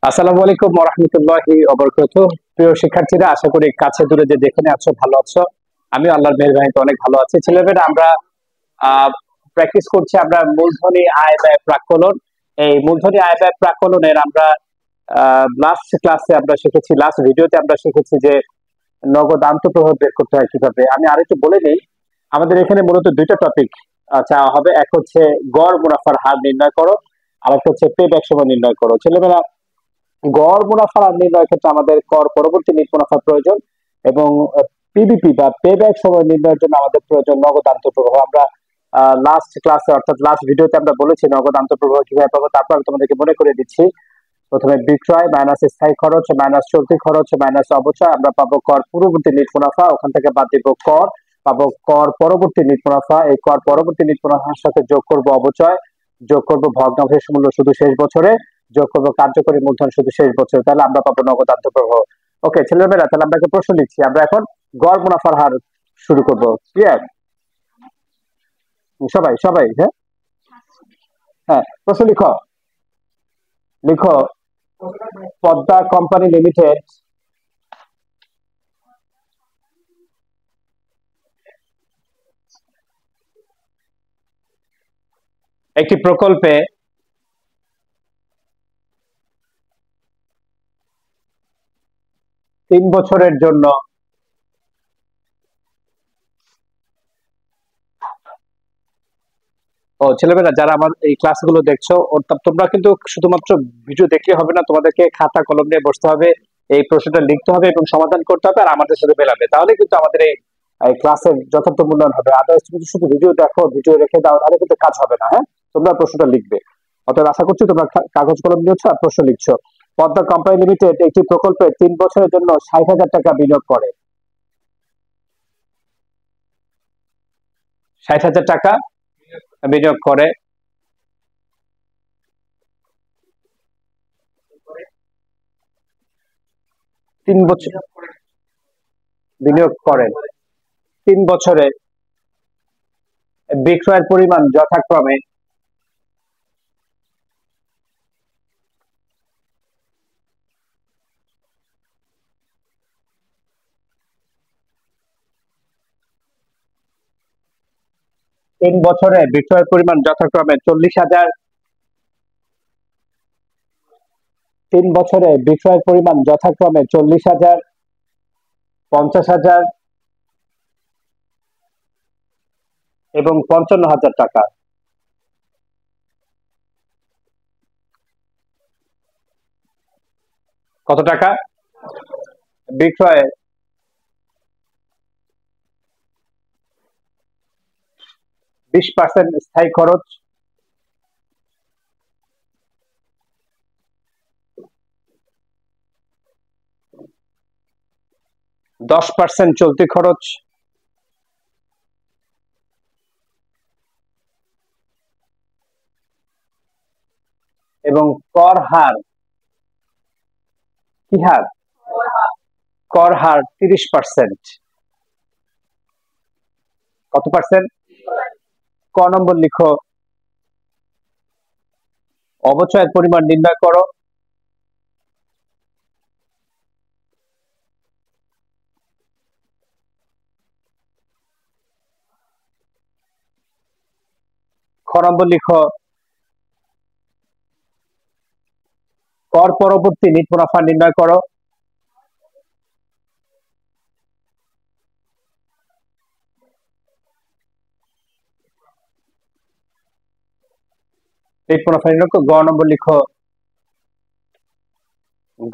আসসালামু আলাইকুম ওয়া রাহমাতুল্লাহি ওয়া বারাকাতুহু। প্রিয় শিক্ষার্থীরা, আশা করি কাছে দূরে যে যেখানে আছো ভালো আছো। আমি আল্লাহর মেহেরবানিতে অনেক ভালো আছি। ছেলেমেয়েরা, আমরা প্র্যাকটিস করছি আমরা মূলধনী আয় ব্যয় প্রাক্কলন। এই মূলধনী আয় ব্যয় প্রাক্কলনের আমরা লাস্ট ক্লাসে আমরা শিখেছি, লাস্ট ভিডিওতে আমরা শিখেছি যে নগদ আন্তঃপ্রবাহ বের করতে হয় কিভাবে। আমি আরেকটু বলে নেই, আমাদের এখানে মূলত দুইটা টপিক চাওয়া হবে। এক হচ্ছে গড় মুনাফার হার নির্ণয় করো, আর একটা হচ্ছে পে ব্যাক সময় নির্ণয় করো। ছেলেমেয়েরা, গড় মুনাফা নির্ণয়ের ক্ষেত্রে আমাদের কর পরবর্তী নিট মুনাফা প্রয়োজন, এবং পিবিপি বা পে ব্যাক সময় নির্ণয়ের জন্য আমাদের প্রয়োজন নগদ আন্তঃপ্রবাহ। আমরা লাস্ট ক্লাসে অর্থাৎ লাস্ট ভিডিওতে আমরা বলেছি নগদ আন্তঃপ্রবাহ কিভাবে পাবো। তারপর আমি তোমাদেরকে মনে করে দিচ্ছি, প্রথমে বিক্রয় মাইনাস স্থায়ী খরচ মাইনাস চলতি খরচ মাইনাস অবচয়, আমরা পাবো কর পূর্ববর্তী নিট মুনাফা। ওখান থেকে বাদ দিব কর, পাবো কর পরবর্তী নিট মুনাফা। এই কর পরবর্তী নিট মুনাফার সাথে যোগ করব অবচয়, যোগ করব ভগ্নাংশের মূল্য শুধু শেষ বছরে, যোগ করবো কার্যকরী মূলধন শুধু শেষ বছর। তাহলে আমরা পাবো নগদ আন্তঃপ্রবাহ। ওকে ছেলেমেয়েরা, তাহলে আমরা একটা প্রশ্ন লিখছি। আমরা এখন গড় মুনাফার হার শুরু করবো। ক্লিয়ার? সবাই সবাই হ্যাঁ হ্যাঁ, প্রশ্ন লিখো। লিখো, পদ্মা কোম্পানি লিমিটেড একটি প্রকল্পে 3 বছরের জন্য ছেলেমেয়েরা যারা আমার এই ক্লাসগুলো দেখছো, তোমরা কিন্তু শুধুমাত্র ভিডিও দেখলে হবে না, তোমাদেরকে খাতা কলম নিয়ে বসতে হবে, এই প্রশ্নটা লিখতে হবে এবং সমাধান করতে হবে, আর আমাদের সাথে মেলাবে। তাহলে কিন্তু আমাদের এই ক্লাসের যথার্থ মূল্যায়ন হবে। আদার্স তুমি শুধু ভিডিও দেখো, ভিডিও রেখে দাও, তাহলে কিন্তু কাজ হবে না। হ্যাঁ, তোমরা প্রশ্নটা লিখবে। অতএব আশা করছি তোমরা কাগজ কলম নিয়েছো আর প্রশ্ন লিখছো। পদ্মা কোম্পানি লিমিটেড একটি প্রকল্পে 3 বছরের জন্য 60,000 টাকা বিনিয়োগ করে। 60,000 টাকা বিনিয়োগ করে। তিন বছর বিনিয়োগ করেন। 3 বছরে বিক্রয়ের পরিমাণ যথাক্রমে বিক্রয়ের পরিমাণ যথাক্রমে 40,000। 3 বছরে বিক্রয়ের পরিমাণ যথাক্রমে 40,000, 50,000 এবং 55,000 টাকা। কত টাকা? বিক্রয়ে 20% স্থায়ী খরচ, 10% চলতি খরচ এবং কর হার, কি হার? কর হার 30%। কত পার্সেন্ট? ক নম্বর লিখো, অবচয়ের পরিমাণ নির্ণয় করো। খ নম্বর লিখো, কর পরবর্তী নিট মুনাফা নির্ণয় করো। নিট মুনাফা নির্ণয় করো। গ নম্বর লিখো,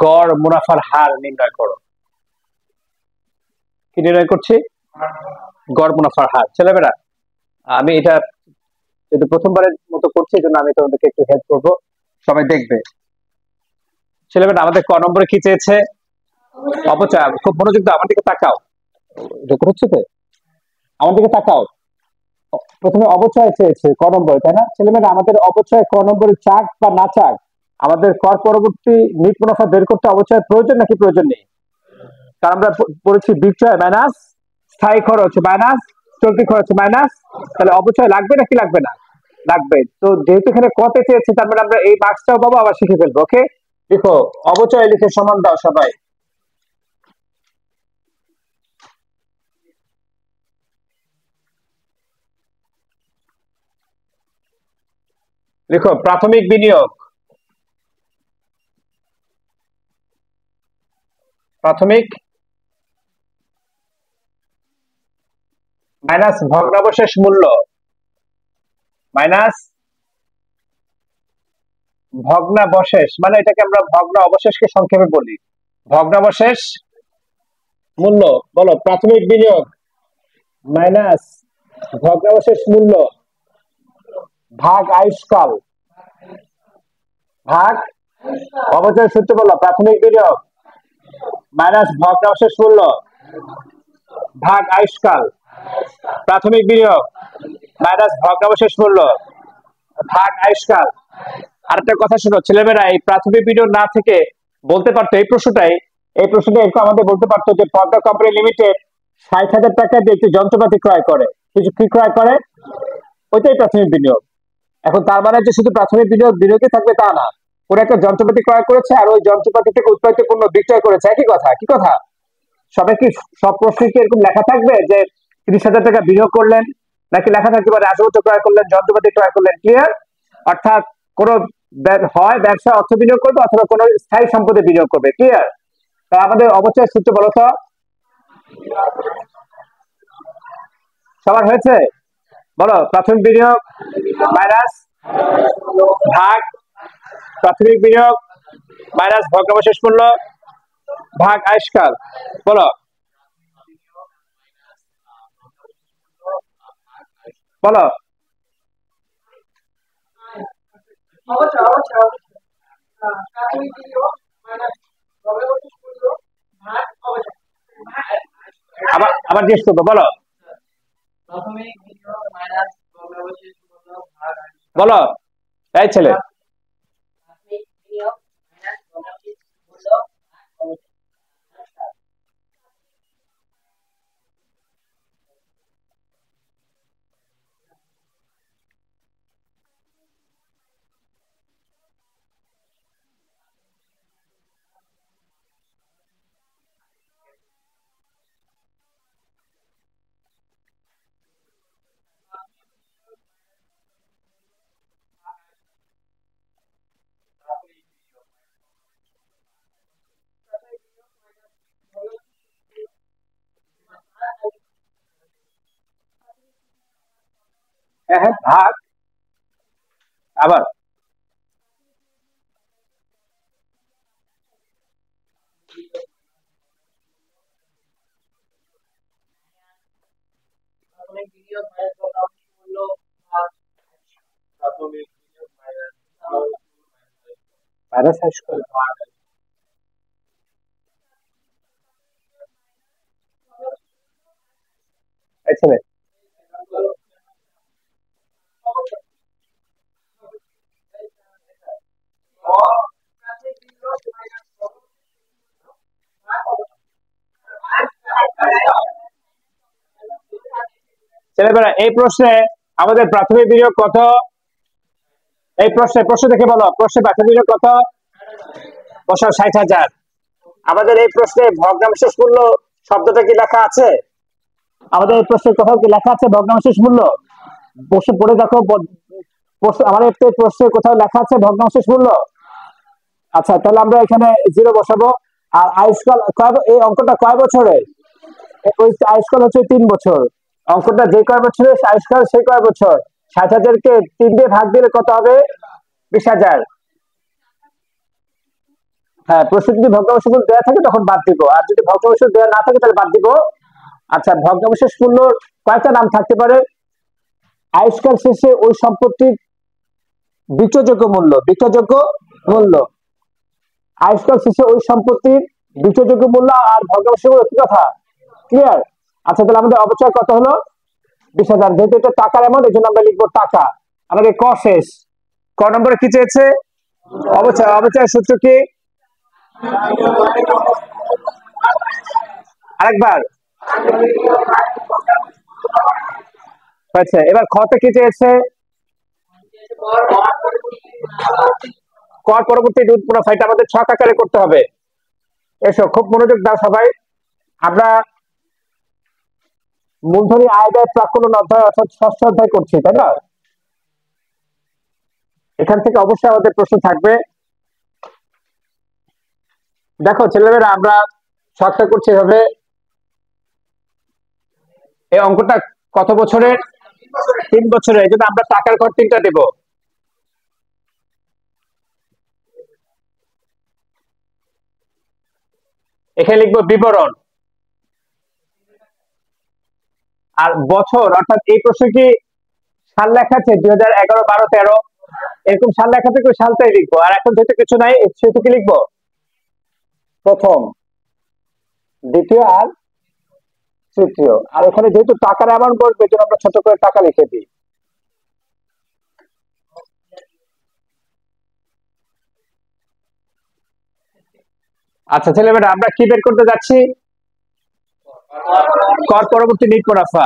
গড় মুনাফার হার নির্ণয় করো। কি নির্ণয় করছি? গড় মুনাফার হার। ছেলেমেয়েরা, আমি এটা যেহেতু প্রথমবারের মতো করছি, এই জন্য আমি তোমাদেরকে একটু হেল্প করবো, সবাই দেখবে। ছেলেমেয়েরা, আমাদের ক নম্বরে কি চেয়েছে? অবচয়। খুব মনোযোগ দাও, আমার দিকে তাকাও। রেকর্ড হচ্ছে তো? আমার দিকে তাকাও। প্রথমে অবচয় চেয়েছে ক নম্বরে, তাই না? ছেলেমেয়েরা, আমাদের অবচয় ক নম্বরে চাক বা না চাক, আমাদের কর পরবর্তী নিট মুনাফা বের করতে অবচয়ের প্রয়োজন নাকি প্রয়োজন নেই? কারণ আমরা পড়েছি বিক্রয় মাইনাস স্থায়ী খরচ মাইনাস চলতি খরচ মাইনাস, তাহলে অবচয় লাগবে নাকি লাগবে না? লাগবে। তো যেহেতু এখানে কতে চেয়েছি, তার মানে আমরা এই মার্কসটাও পাবো, আবার শিখে ফেলবো। ওকে, লিখো, অবচয় লিখে সমান দাও সবাই। লিখো প্রাথমিক বিনিয়োগ, প্রাথমিক মাইনাস ভগ্নাবশেষ মূল্য, মাইনাস ভগ্নাবশেষ, মানে এটাকে আমরা ভগ্ন অবশেষকে সংক্ষেপে বলি ভগ্নাবশেষ মূল্য। বলো প্রাথমিক বিনিয়োগ মাইনাস ভগ্নাবশেষ মূল্য ভাগ আয়ুষ্কাল, ভাগ অবচয় সূত্র। বলো প্রাথমিক বিনিয়োগ মাইনাস ভগ্নাবশেষ মূল্য ভাগ আয়ুষ্কাল, প্রাথমিক বিনিয়োগ মাইনাস ভগ্নাবশেষ মূল্য ভাগ আয়ুষ্কাল। আরেকটা কথা শোনো ছেলেমেয়েরা, এই প্রাথমিক বিনিয়োগ না থেকে বলতে পারতো এই প্রশ্নটা একটু আমাদের বলতে পারতো যে পদ্মা কোম্পানি লিমিটেড ৬০,০০০ টাকা দিয়ে একটি যন্ত্রপাতি ক্রয় করে, কিছু কি ক্রয় করে, ওইটাই প্রাথমিক বিনিয়োগ। এখন তার মানে যে শুধু প্রাথমিক বিনিয়োগে থাকবে তা না, ওরা একটা যন্ত্রপাতি ক্রয় করেছে আর ওই যন্ত্রপাতি থেকে উৎপাদিত পণ্য বিক্রয় করেছে, একই কথা। কি কথা? সবাই কি সব প্রশ্নে কি এরকম লেখা থাকবে যে ৩০,০০০ টাকা বিনিয়োগ করলেন, নাকি লেখা থাকতে পারে আসবাবপত্র ক্রয় করলেন, যন্ত্রপাতি ক্রয় করলেন? ক্লিয়ার? অর্থাৎ কোন হয় ব্যবসা অর্থ বিনিয়োগ করবে অথবা কোনো স্থায়ী সম্পদে বিনিয়োগ করবে। ক্লিয়ার? তা আমাদের অবচয় সূত্র বলো তো, সবার হয়েছে? বলো প্রাথমিক বিনিয়োগ মাইনাস ভাগ প্রাথমিক বিনিয়োগ মাইনাস ভগ্নাবশেষ মূল্য ভাগ আয়ুষ্কাল। বলো বলো আবার আবার জিজ্ঞেস করবো। বলো বলো এই ছেলে, হ্যাঁ হ্যাঁ ভাগ আবার মাইনাস আয়ুষ্কাল। এই ছেলে ছেলেমেয়েরা, এই প্রশ্নে আমাদের প্রাথমিক বিনিয়োগ কত? এই প্রশ্ন দেখে বলো, প্রশ্নে প্রাথমিক বিনিয়োগ কত? বসাও ৬০,০০০। আমাদের এই প্রশ্নে ভগ্নাবশেষ মূল্য শব্দটা কি লেখা আছে? আমাদের এই প্রশ্নের কোথাও কি লেখা আছে ভগ্নাবশেষ মূল্য? বসে পড়ে দেখো, আমাদের এই প্রশ্নে কোথাও লেখা আছে ভগ্নাবশেষ মূল্য? আচ্ছা, তাহলে আমরা এখানে 0 বসাবো। আর আয়ুষ্কাল এই অঙ্কটা কয় বছরের? ওই আয়ুষ্কাল হচ্ছে ৩ বছর। অঙ্কটা যে কয় বছরের আয়ুষ্কাল সেই কয় বছর। ৬০,০০০-কে ৩ দিয়ে ভাগ দিলে কত হবে? ২০,০০০। হ্যাঁ, প্রশ্ন যদি ভগ্নাবশেষ মূল্য দেওয়া থাকে তখন বাদ দিব, আর যদি ভগ্নাবশেষ দেওয়া না থাকে তাহলে বাদ দিব। আচ্ছা, ভগ্নাবশেষ মূল্য কয়টা নাম থাকতে পারে? আয়ুষ্কাল শেষে ওই সম্পত্তির বিক্রয়যোগ্য মূল্য, আয়ুষ্কাল শেষে ওই সম্পত্তির বিক্রয়যোগ্য মূল্য, আর ভগ্নাবশেষ মূল্য। কি কথা? ক্লিয়ার? আচ্ছা, তাহলে আমাদের অবচয় কত হলো? ২০,০০০। যেহেতু এটা টাকার অ্যামাউন্ট, এই জন্য আমরা লিখবো টাকা। আমাদের ক শেষ। ক নম্বরে কি চেয়েছে? অবচয়। অবচয় সূত্র কি? আরেকবার। আচ্ছা, এবার খতে কি চেয়েছে? কর পরবর্তী নিট মুনাফা এটা আমাদের ছক আকারে করতে হবে। এসো খুব মনোযোগ দাও সবাই। আমরা মূলধনী আয় ব্যয় প্রাক্কলন অধ্যায় অর্থাৎ ষষ্ঠ অধ্যায় করছি, তাই না? এখান থেকে অবশ্যই আমাদের প্রশ্ন থাকবে। দেখো ছেলেমেয়েরা, আমরা ছকটা করছি এভাবে। এই অঙ্কটা কত বছরের? 3 বছরের। এই জন্য আমরা টাকার ঘর 3টা দেব। এখানে লিখবো বিবরণ আর বছর, অর্থাৎ এই প্রশ্নে কি সাল লেখা আছে 2011, 12, 13 এরকম সাল লেখা থেকে সালটাই লিখবো। আর এখন যেহেতু কিছু নাই সেহেতু কি লিখবো? প্রথম, দ্বিতীয় আর তৃতীয়। আর এখানে যেহেতু টাকার অ্যামাউন্ট বলবে এই জন্য আমরা ছোট করে টাকা লিখে দিই। আচ্ছা ছেলেমেয়েরা, আমরা কি বের করতে যাচ্ছি? কর পরবর্তী নিট মুনাফা।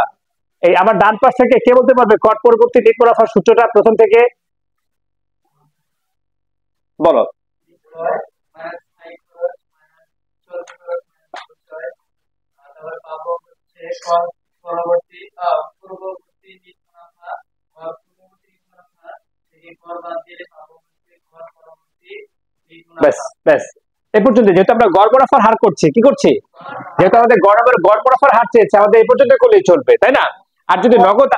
এই আমার ডান পাশ থেকে কে বলতে পারবে কর পরবর্তী নিট মুনাফার সূত্রটা প্রথম থেকে? বলো। ব্যাস ব্যাস, এ পর্যন্ত। যেহেতু আমরা গড় মুনাফার হার করছি, কি করছি? যেহেতু আমাদের গড় মুনাফার হার চেয়েছে, আমাদের এই পর্যন্ত করলেই চলবে, তাই না? আর যদি নগদ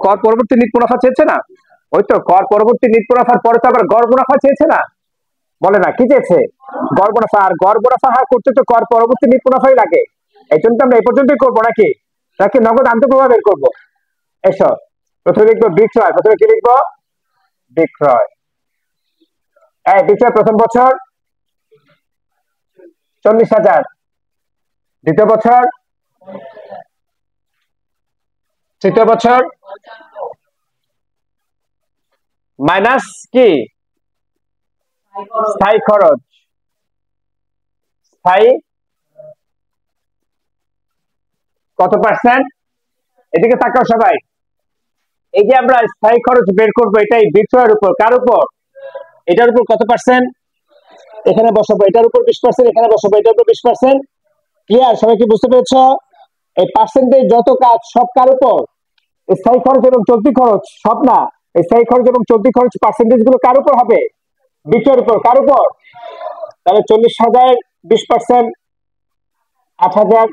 কর পরবর্তী নিট মুনাফা চেয়েছে না, ওই তো কর পরবর্তী নিট মুনাফার পরে তো আবার গড় মুনাফা চেয়েছে না, বলে না কি চেয়েছে? গড় মুনাফা। আর গড় মুনাফা হার করতে তো কর পরবর্তী নিট মুনাফাই লাগে। এই জন্য তো আমরা এই পর্যন্তই করবো, নাকি নাকি নগদ আন্তঃপ্রবাহ বের করবো? এসব প্রথমে লিখবো বিক্রয়। প্রথমে কি লিখবো? বিক্রয়। এই বিক্রয় প্রথম বছর 40,000, দ্বিতীয় বছর, তৃতীয় বছর মাইনাস কি? স্থায়ী খরচ। স্থায়ী কত পার্সেন্ট? এদিকে তাকাও সবাই। এই যে আমরা স্থায়ী খরচ বের করবো, এটাই বিক্রয়ের উপর। কার উপর? এটার উপর কত পার্সেন্ট? এখানে বসাবো এটার উপর 20%, এখানে বসাবো এটার উপর 20%। ক্লিয়ার? সবাই কি বুঝতে পেরেছ? এই পার্সেন্টেজ যত কাজ সব কার উপর? স্থায়ী খরচ এবং চলতি খরচ সব না। স্থায়ী খরচ এবং চলতি খরচ পার্সেন্টেজ গুলো কার উপর হবে? বিক্রয়ের উপর। কার উপর? তাহলে 40,000 20%, 8,000,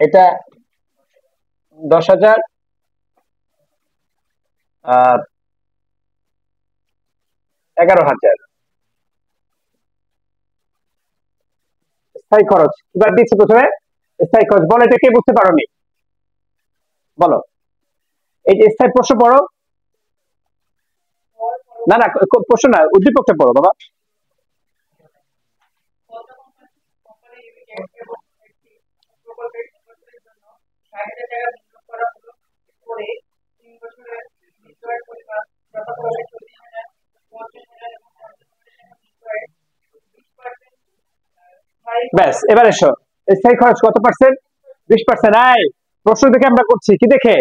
এটা 10,000, 11,000 স্থায়ী খরচ। এবার দিচ্ছি প্রথমে স্থায়ী খরচ। বলো, এটা কে বুঝতে পারোনি? বলো। এই যে স্থায়ী, প্রশ্ন পড়ো। না না, প্রশ্ন না, উদ্দীপকটা পড়ো বাবা। ব্যাস, এবার এসো। স্থায়ী খরচ কত পার্সেন্ট? 20%। আয় প্রশ্ন দেখে আমরা করছি, কি দেখে?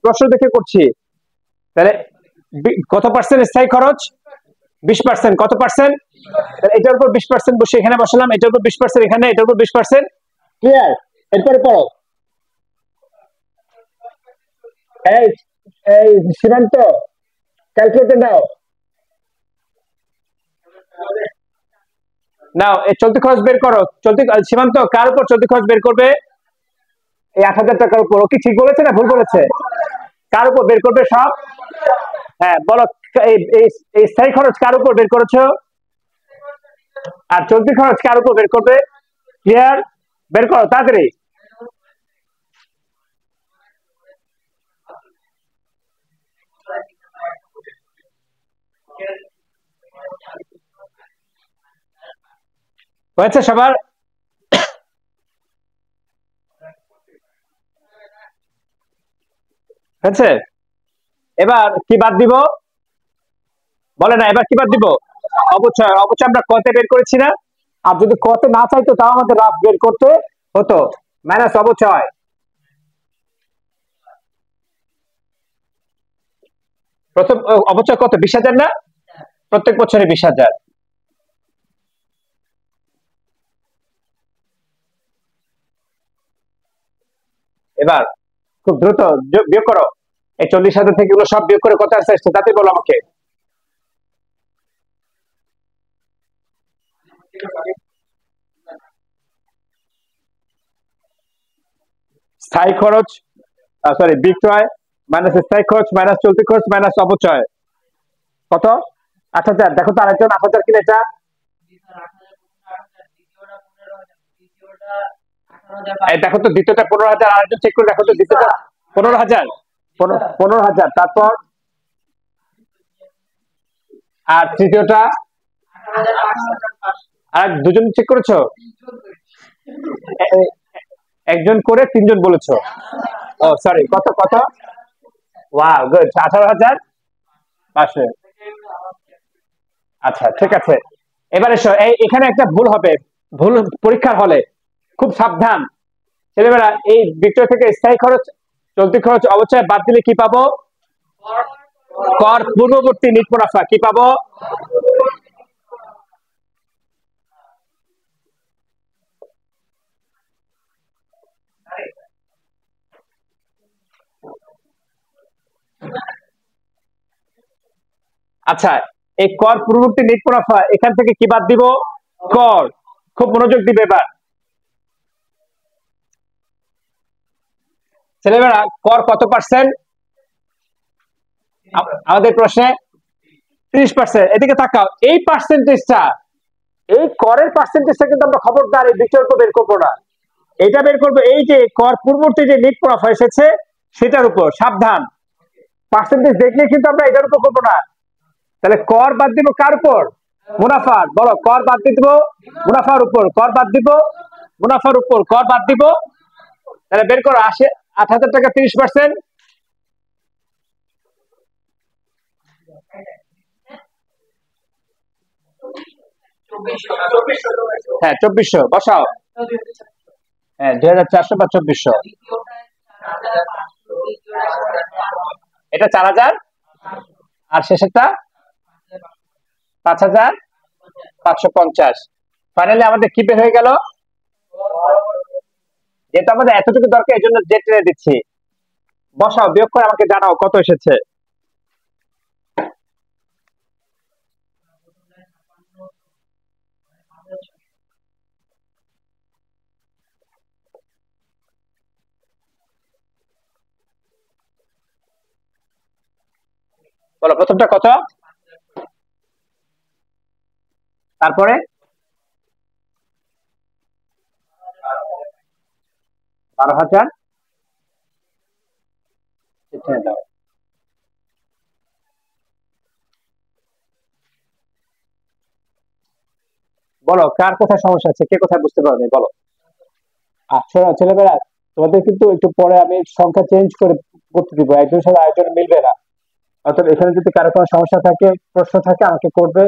প্রশ্ন দেখে করছি। তাহলে কত পার্সেন্ট স্থায়ী খরচ? 20%। কত পার্সেন্ট? এটার উপর 20% বসে এখানে বসালাম, এটার উপর 20% এখানে, এটার উপর 20%। ক্লিয়ার? এরপরে পড়ো। এই এই সীমান্ত, ক্যালকুলেটর নাও। নাও এই চলতি খরচ বের করো। সীমান্ত কার উপর চলতি খরচ বের করবে? এই 8,000 টাকার উপর। ও কি ঠিক বলেছে না ভুল বলেছে? কার উপর বের করবে সব? হ্যাঁ বলো। এই স্থায়ী খরচ কার উপর বের করেছো? আর চলতি খরচ কার উপর বের করবে? ক্লিয়ার? বের করো তাড়াতাড়ি। হয়েছে সবার? হয়েছে? এবার কি বাদ দিব? বলে না, এবার কি বাদ দিব? অবচয়। অবচয় আমরা কতে বের করেছি না? আর যদি কতে না চাইতো তাও আমাদের রাফ বের করতে হতো। মাইনাস অবচয়। প্রথম অবচয় কত? 20,000 না? প্রত্যেক বছরে 20,000। এবার খুব দ্রুত বিয়োগ করো। এই 40,000 থেকে এগুলো সব বিয়োগ করে কত আসছে তাতে বলো আমাকে। স্থায়ী খরচ, সরি, বিক্রয় মাইনাস স্থায়ী খরচ মাইনাস চলতি খরচ মাইনাস অপচয় কত? 8,000। দেখো তো আরেকজন 8,000 কিনে এটা। এই দেখো তো দ্বিতীয়টা 15,000, আরেকজন চেক করে দেখো তো দ্বিতীয়টা 15,000, 15,000। তারপর আর তৃতীয়টা আর দুজন চেক করেছো? একজন করে তিনজন বলেছো। ও সরি, কত কত? Wow, good, 18,500। আচ্ছা ঠিক আছে। এবার এসো, এখানে একটা ভুল হবে, ভুল পরীক্ষার হলে খুব সাবধান ছেলেমেয়েরা। এই বিক্রয় থেকে স্থায়ী খরচ চলতি খরচ অবচয় বাদ দিলে কি পাবো? কর পূর্ববর্তী নিট মুনাফা। কি পাবো? আচ্ছা, এই কর পূর্ববর্তী নিট মুনাফা এখান থেকে কি বাদ দিব? কর। খুব মনোযোগ দিবে এবার ছেলেমেয়েরা। কর কত পার্সেন্ট আমাদের প্রশ্নে? 30%। এদিকে তাকাও, এই পার্সেন্টেজটা, এই করের পার্সেন্টেজটা কিন্তু আমরা খবরদার এই বিকল্প বের করবো না। এটা বের করবো এই যে কর পূর্ববর্তী যে নিট মুনাফা এসেছে সেটার উপর। সাবধান, পার্সেন্টেজ দেখলে কিন্তু আমরা এটার উপর করবো না। তাহলে কর বাদ দিব কার উপর? মুনাফার। বলো, কর বাদ দিব মুনাফার উপর, কর বাদ দিব মুনাফার উপর, কর বাদ দিব। তাহলে বের করো 8,000 টাকা 30%। হ্যাঁ 2400 বসাও। হ্যাঁ 2,400 বা 2400। এটা 4,000 আর শেষেরটা 5,550। ফাইনালি আমাদের কি বের হয়ে গেল? যেহেতু আমাদের এতটুকু দরকার এই জন্য জেড টেনে দিচ্ছি। বসাও, বিয়োগ করে আমাকে জানাও কত এসেছে। বলো প্রথমটা কত, তারপরে 12,000। দাও। বলো কার কোথায় সমস্যা আছে, কে কোথায় বুঝতে পারবে বলো। আচ্ছা ছেলেমেয়েরা, তোমাদের কিন্তু একটু পরে আমি সংখ্যা চেঞ্জ করে করতে দিব, একজনের সাথে আরেকজন মিলবে না। অর্থাৎ এখানে যদি কারো কোনো সমস্যা থাকে, প্রশ্ন থাকে আমাকে করবে,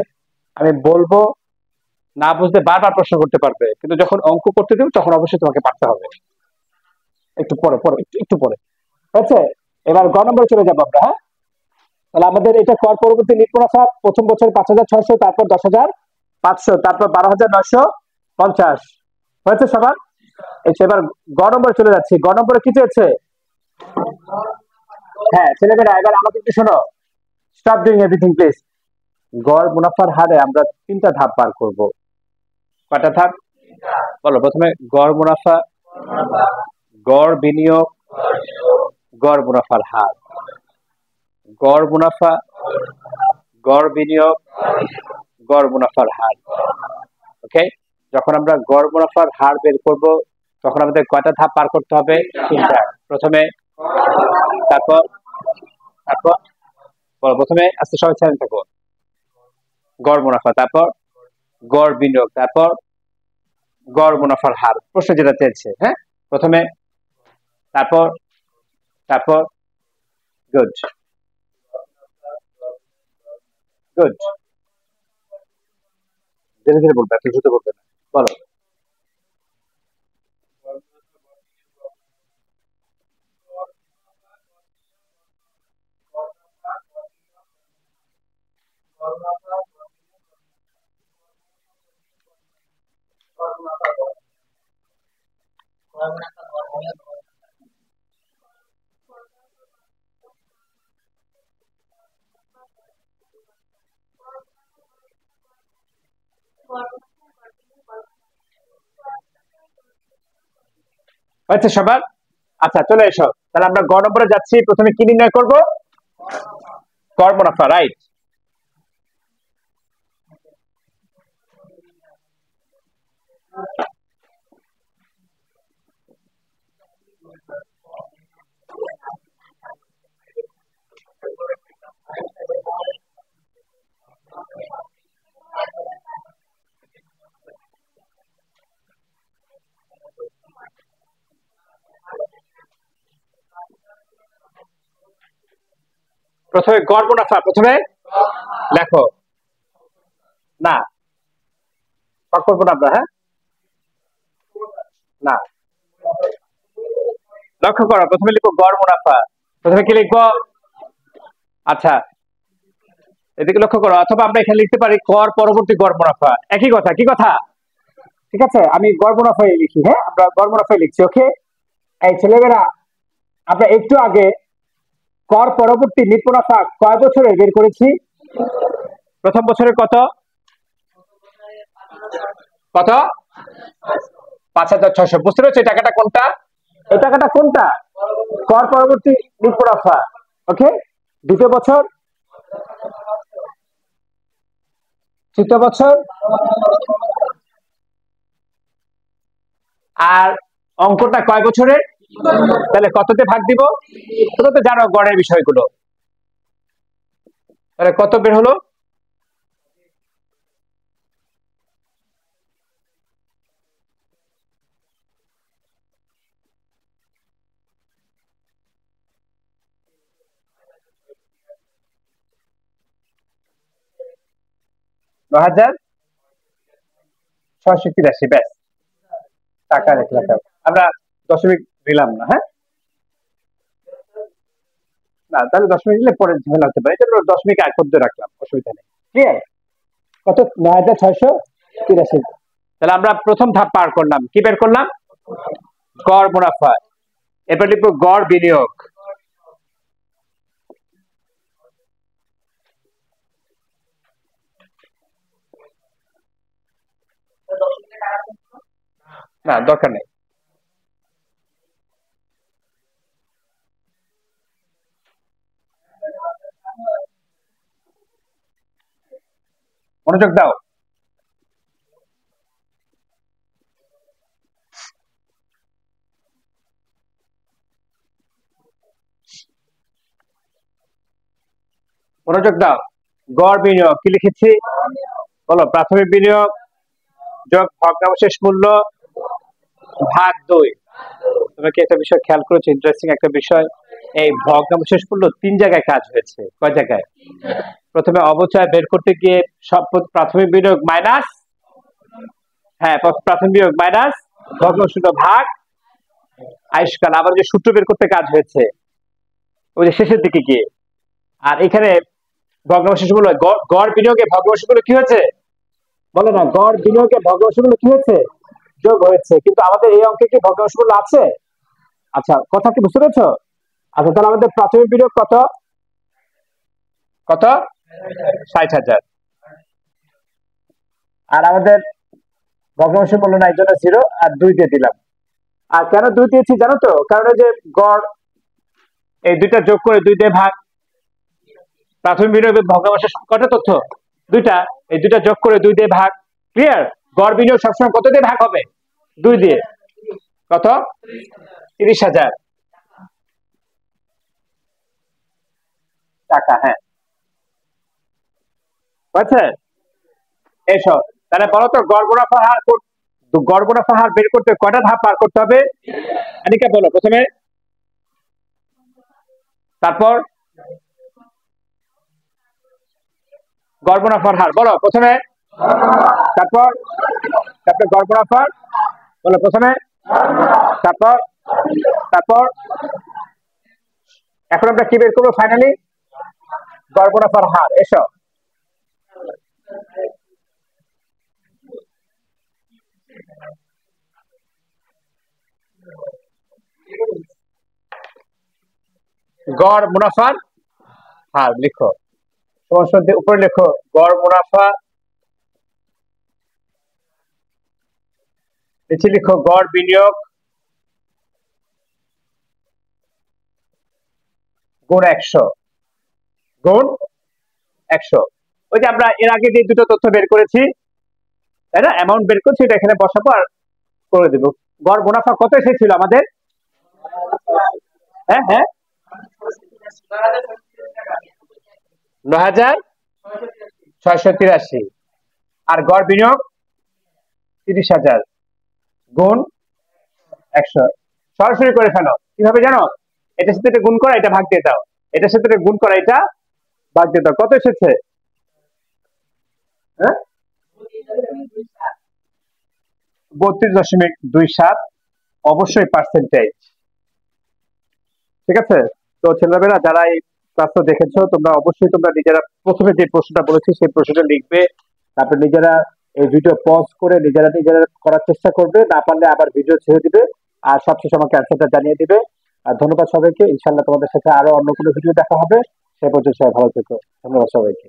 আমি বলবো। না বুঝতে বারবার প্রশ্ন করতে পারবে, কিন্তু যখন অঙ্ক করতে দেবো তখন অবশ্যই তোমাকে পারতে হবে। একটু পরে পরে একটু পরে, হচ্ছে। এবার গ নম্বরে চলে যাবো আমরা। হ্যাঁ, তাহলে আমাদের এটা কর পরবর্তী নিট মুনাফা প্রথম বছর 5,600, তারপর 10,500, তারপর 12,950 হয়েছে সবার। এবার গ নম্বরে চলে যাচ্ছি। গ নম্বরে কি চেয়েছে? হ্যাঁ ছেলেমেয়েরা, এবার আমাকে একটু শোনো। Stop doing everything please. গড় মুনাফার হারে আমরা 3টা ধাপ বার করব। কয়টা ধাপ? বলো। প্রথমে গড় মুনাফা, গড় বিনিয়োগ, গড় মুনাফার হার। গড় মুনাফা, গড় বিনিয়োগ, গড় মুনাফার হার। ওকে, যখন আমরা গড় মুনাফার হার বের করব তখন আমাদের কয়টা ধাপ পার করতে হবে? 3টা। প্রথমে, তারপর, তারপর বলো। প্রথমে আস্তে সবাই চ্যালেঞ্জ থাকবো। গড় মুনাফা, তারপর গড় বিনিয়োগ, তারপর গড় মুনাফার হার। প্রশ্ন যেটা চেয়েছে। হ্যাঁ, প্রথমে, তারপর, তারপর। Good, good. ধীরে ধীরে বলবে, এত দ্রুত বলবে না। বলো। হয়েছে সবার? আচ্ছা চলে এসো, তাহলে আমরা গ নম্বরে যাচ্ছি। প্রথমে কি নির্ণয় করব? গড় মুনাফা, রাইট। প্রথমে গড় মুনাফা, প্রথমে লেখো। না, শর্ট করবো না আমরা, হ্যাঁ না, লক্ষ্য করো, প্রথমে লিখো গড় মুনাফা। প্রথমে কি লিখবো? আচ্ছা, এদিকে লক্ষ্য করো, অথবা আমরা এখানে লিখতে পারি কর পরবর্তী গড় মুনাফা, একই কথা, কি কথা? ঠিক আছে, আমি গড় মুনাফাই লিখি, হ্যাঁ আমরা গড় মুনাফাই লিখছি। ওকে, এই ছেলেমেয়েরা, আমরা একটু আগে কর পরবর্তী নিট মুনাফা কয় বছরে বের করেছি? প্রথম বছরে কত? কত? 5,600। বুঝতে পেরেছো এই টাকাটা কোনটা? এই টাকাটা কোনটা? কর পরবর্তী নিট মুনাফা। ওকে, দ্বিতীয় বছর, তৃতীয় বছর, আর অঙ্কটা কয় বছরের? তাহলে কততে ভাগ দিব? তোমরা তো জানো গড়ের বিষয়গুলো। তাহলে কত বের হলো? ন হাজার 683। ব্যাস, টাকা লিখলাম, আমরা দশমিক দিলাম না, হ্যাঁ না, তাহলে দশমিক দিলে পরে ঝামেলা হতে পারে, এই জন্য দশমিক এক পর্যন্ত রাখলাম, অসুবিধা নেই। ক্লিয়ার? কত? 9,683। তাহলে আমরা প্রথম ধাপ পার করলাম, কি বের করলাম? গড় মুনাফা। এবার লিখবো গড় বিনিয়োগ। না, দরকার নেই। মনোযোগ দাও। মনোযোগ দাও। গড় বিনিয়োগ কি লিখেছি? বলো, প্রাথমিক বিনিয়োগ যোগ ভগ্নাবশেষ মূল্য ভাগ 2। তুমি কি একটা বিষয় খেয়াল করেছো? ইন্টারেস্টিং একটা বিষয়, এই ভগ্নাবশেষ মূল্য 3 জায়গায় কাজ হয়েছে। কয় জায়গায়? প্রথমে অবচয় বের করতে গিয়ে সব প্রাথমিক বিনিয়োগ মাইনাস, হ্যাঁ প্রাথমিক বিনিয়োগ মাইনাস ভগ্নাবশেষ ভাগ আয়ুষ্কাল, আবার যে সূত্র বের করতে কাজ হয়েছে ওই যে শেষের দিকে গিয়ে। আর এখানে ভগ্নাবশেষ মূল্য, গড় বিনিয়োগে ভগ্নাবশেষ মূল্য কি হয়েছে? বলে না, গড় বিনিয়োগে ভগ্নাবশেষ মূল্য কি হয়েছে? যোগ হয়েছে। কিন্তু আমাদের এই অঙ্কে কি ভগ্নাংশ মূল্য আছে? আচ্ছা, কথা কি বুঝতে পেরেছো? আচ্ছা, তাহলে আমাদের প্রাথমিক বিনিয়োগ কত? কত? 60,000। আর আমাদের ভগ্নাংশ মূল্য নাই, জন্য 0 আর 2 দিয়ে দিলাম। আর কেন 2 দিয়েছি জানো তো? কারণ এই যে গড়, এই দুইটা যোগ করে 2 দিয়ে ভাগ। প্রাথমিক বিনিয়োগের ভগ্নাংশ কটা তথ্য? 2টা, এই 2টা যোগ করে 2 দিয়ে ভাগ। ক্লিয়ার? গড় বিনিয়োগ সবসময় কত দিয়ে ভাগ হবে? 2 দিয়ে। কত? 30,000 টাকা। হ্যাঁ, বুঝছে? এসো, তাহলে বলো তো গড় মুনাফার হার, গড় মুনাফার হার বের করতে কয়টা ধাপ পার করতে হবে? আনিকা বলো, প্রথমে, তারপর গড় মুনাফার হার বলো প্রথমে, তারপর, তারপর গড় মুনাফার বলো প্রথমে, তারপর, তারপর এখন আমরা কি বের করবো ফাইনালি? গড় মুনাফার হার। এসো, গড় মুনাফার হার লিখো, সমান উপরে লেখো গড় মুনাফা, নিচে লিখো গড় বিনিয়োগ গুণ 100 গুণ 100। ওই যে আমরা এর আগে যে দুটো তথ্য বের করেছি, তাই না, অ্যামাউন্ট বের করছি, এটা এখানে বসাবো আর করে দেবো। গড় মুনাফা কত এসেছিল আমাদের? হ্যাঁ হ্যাঁ, 9,683। আর গড় বিনিয়োগ 30,000 গুণ 100। সরাসরি করে ফেলো। কিভাবে জানো? এটার সাথে এটা গুণ করা, এটা ভাগ দিয়ে দাও, এটার সাথে এটা গুণ করা, এটা ভাগ দিয়ে দাও। কত এসেছে? হ্যাঁ, 32.27, অবশ্যই পার্সেন্টেজ। ঠিক আছে? তো ছেলেমেয়েরা যারা এই ক্লাসটা দেখেছো, তোমরা অবশ্যই তোমরা নিজেরা প্রথমে যে প্রশ্নটা বলেছি সেই প্রশ্নটা লিখবে, তারপর নিজেরা এই ভিডিও পজ করে নিজেরা নিজেরা করার চেষ্টা করবে, না পারলে আবার ভিডিও ছেড়ে দিবে, আর সবশেষে আমাকে অ্যান্সারটা জানিয়ে দিবে। আর ধন্যবাদ সবাইকে। ইনশাল্লাহ তোমাদের সাথে আরো অন্য কোনো ভিডিও দেখা হবে। সে পর্যন্ত সবাই ভালো থেকো। ধন্যবাদ সবাইকে।